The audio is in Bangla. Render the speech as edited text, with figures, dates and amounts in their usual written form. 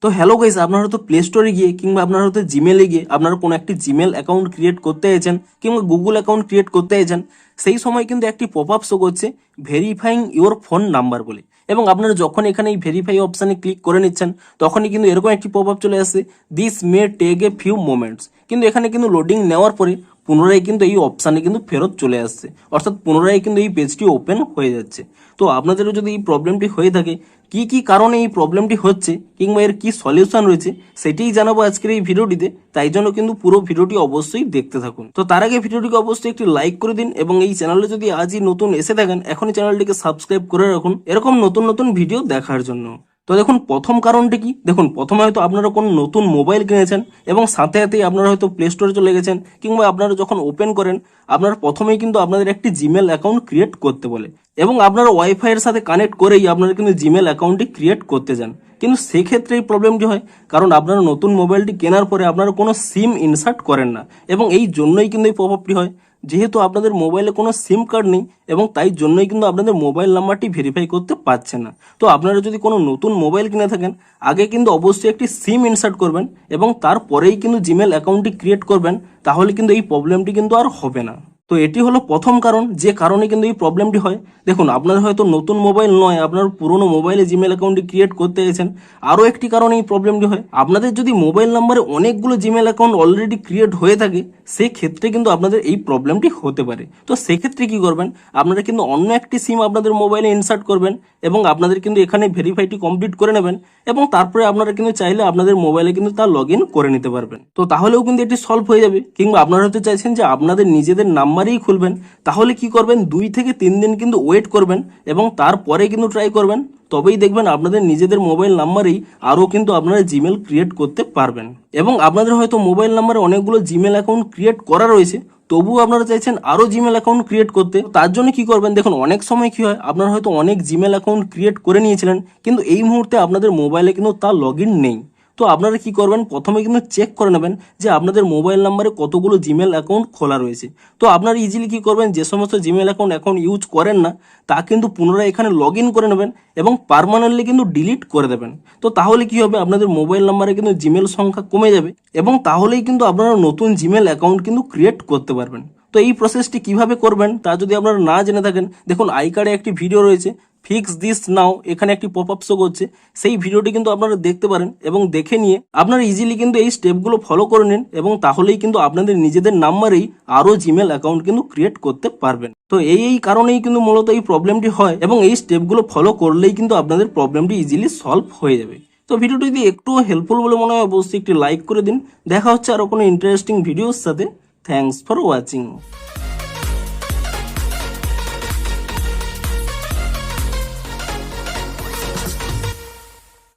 তো হ্যালো গাইস, আপনারা হয়তো প্লে স্টোরে গিয়ে কিংবা আপনারা হয়তো জিমেলে গিয়ে আপনারা কোনো একটি জিমেল অ্যাকাউন্ট ক্রিয়েট করতে চাইছেন কিংবা গুগল অ্যাকাউন্ট ক্রিয়েট করতে চাইছেন, সেই সময় কিন্তু একটি পপ আপ শো করছে ভেরিফাইং ইওর ফোন নাম্বার বলে। এবং আপনারা যখন এখানে এই ভেরিফাই অপশানে ক্লিক করে নিচ্ছেন তখনই কিন্তু এরকম একটি পপ আপ চলে আসছে, this may take a few moments. কিন্তু এখানে কিন্তু লোডিং নেওয়ার পরে পুনরায় কিন্তু এই অপশানে কিন্তু ফেরত চলে আসছে, অর্থাৎ পুনরায় কিন্তু এই পেজটি ওপেন হয়ে যাচ্ছে। তো আপনাদেরও যদি এই প্রবলেমটি হয়ে থাকে, কি কি কারণে এই প্রবলেমটি হচ্ছে কিংবা এর কি সলিউশন রয়েছে সেটাই জানাবো আজকের এই ভিডিওটিতে। তাই জন্য কিন্তু পুরো ভিডিওটি অবশ্যই দেখতে থাকুন। তো তার আগে ভিডিওটিকে অবশ্যই একটি লাইক করে দিন এবং এই চ্যানেলে যদি আজই নতুন এসে থাকেন এখনই চ্যানেলটিকে সাবস্ক্রাইব করে রাখুন এরকম নতুন নতুন ভিডিও দেখার জন্য। তো দেখুন প্রথম কারণটি কি, দেখুন প্রথমে হয়তো আপনারা কোনো নতুন মোবাইল কিনেছেন এবং সাথে সাথেই আপনারা হয়তো প্লে স্টোরে চলে গেছেন কিংবা আপনারা যখন ওপেন করেন আপনারা প্রথমেই কিন্তু আপনাদের একটি জিমেল অ্যাকাউন্ট ক্রিয়েট করতে বলে এবং আপনারা ওয়াইফাই এর সাথে কানেক্ট করেই আপনারা কিন্তু জিমেল অ্যাকাউন্টটি ক্রিয়েট করতে যান। কিন্তু সেক্ষেত্রে এই প্রবলেমটি হয় কারণ আপনারা নতুন মোবাইলটি কেনার পরে আপনারা কোনো সিম ইনসার্ট করেন না এবং এই জন্যই কিন্তু এই পপআপটি হয়, যেহেতু আপনাদের মোবাইলে কোনো সিম কার্ড নেই এবং তাই জন্যই কিন্তু আপনাদের মোবাইল নাম্বারটি ভেরিফাই করতে পারছেন না। তো আপনারা যদি কোনো নতুন মোবাইল কিনে থাকেন আগে কিন্তু অবশ্যই একটি সিম ইনসার্ট করবেন এবং তারপরেই কিন্তু জিমেল অ্যাকাউন্টটি ক্রিয়েট করবেন, তাহলে কিন্তু এই প্রবলেমটি কিন্তু আর হবে না। তো এটি হলো প্রথম কারণ, যে কারণে কিন্তু এই প্রবলেমটি হয়। দেখুন আপনার হয়তো নতুন মোবাইল নয়, আপনার পুরনো মোবাইলে জিমেল অ্যাকাউন্টটি ক্রিয়েট করতে গেছেন। আরও একটি কারণে এই প্রবলেমটি হয়, আপনাদের যদি মোবাইল নাম্বারে অনেকগুলো জিমেল অ্যাকাউন্ট অলরেডি ক্রিয়েট হয়ে থাকে সেক্ষেত্রে কিন্তু আপনাদের এই প্রবলেমটি হতে পারে। তো সেক্ষেত্রে কি করবেন, আপনারা কিন্তু অন্য একটি সিম আপনাদের মোবাইলে ইনসার্ট করবেন এবং আপনাদের কিন্তু এখানে ভেরিফাইটি কমপ্লিট করে নেবেন এবং তারপরে আপনারা কিন্তু চাইলে আপনাদের মোবাইলে কিন্তু তা লগ ইন করে নিতে পারবেন। তো তাহলেও কিন্তু এটি সলভ হয়ে যাবে। কিংবা আপনারা হয়তো চাইছেন যে আপনাদের নিজেদের নাম্বারেই খুলবেন, তাহলে কি করবেন 2 থেকে 3 দিন কিন্তু ওয়েট করবেন এবং তারপরে কিন্তু ট্রাই করবেন, তবেই দেখবেন আপনাদের নিজেদের মোবাইল নাম্বারেই আরও কিন্তু আপনারা জিমেল ক্রিয়েট করতে পারবেন। এবং আপনাদের হয়তো মোবাইল নাম্বারে অনেকগুলো জিমেল অ্যাকাউন্ট ক্রিয়েট করা রয়েছে, তবুও আপনারা চাইছেন আরও জিমেল অ্যাকাউন্ট ক্রিয়েট করতে। তার জন্য কি করবেন, দেখুন অনেক সময় কি হয় আপনারা হয়তো অনেক জিমেল অ্যাকাউন্ট ক্রিয়েট করে নিয়েছিলেন কিন্তু এই মুহূর্তে আপনাদের মোবাইলে কিন্তু তার লগ ইন নেই। তো আপনারা কি করবেন, প্রথমে কিন্তু চেক করে নেবেন যে আপনাদের মোবাইল নাম্বারে কতগুলো জিমেল অ্যাকাউন্ট খোলা রয়েছে। তো আপনারা ইজিলি কি করবেন, যে সমস্ত জিমেল অ্যাকাউন্ট এখন ইউজ করেন না তা কিন্তু পুনরায় এখানে লগ ইন করে নেবেন এবং পার্মানেন্টলি কিন্তু ডিলিট করে দেবেন। তো তাহলে কি হবে, আপনাদের মোবাইল নাম্বারে কিন্তু জিমেল সংখ্যা কমে যাবে এবং তাহলেই কিন্তু আপনারা নতুন জিমেল অ্যাকাউন্ট কিন্তু ক্রিয়েট করতে পারবেন। তো এই প্রসেসটি কিভাবে করবেন তা যদি আপনারা না জেনে থাকেন, দেখুন আই কার্ডে একটি ভিডিও রয়েছে, ফিক্স দিস নাও, এখানে একটি পপ আপ শো করছে, সেই ভিডিওটি কিন্তু আপনারা দেখতে পারেন এবং দেখে নিয়ে আপনারা ইজিলি কিন্তু এই স্টেপগুলো ফলো করে নিন এবং তাহলেই কিন্তু আপনাদের নিজেদের নাম্বারেই আরও জিমেল অ্যাকাউন্ট কিন্তু ক্রিয়েট করতে পারবেন। তো এই কারণেই কিন্তু মূলত এই প্রবলেমটি হয় এবং এই স্টেপগুলো ফলো করলেই কিন্তু আপনাদের প্রবলেমটি ইজিলি সলভ হয়ে যাবে। তো ভিডিওটি যদি একটুও হেল্পফুল বলে মনে হয় অবশ্যই একটি লাইক করে দিন। দেখা হচ্ছে আরও কোনো ইন্টারেস্টিং ভিডিওর সাথে। Thanks for watching.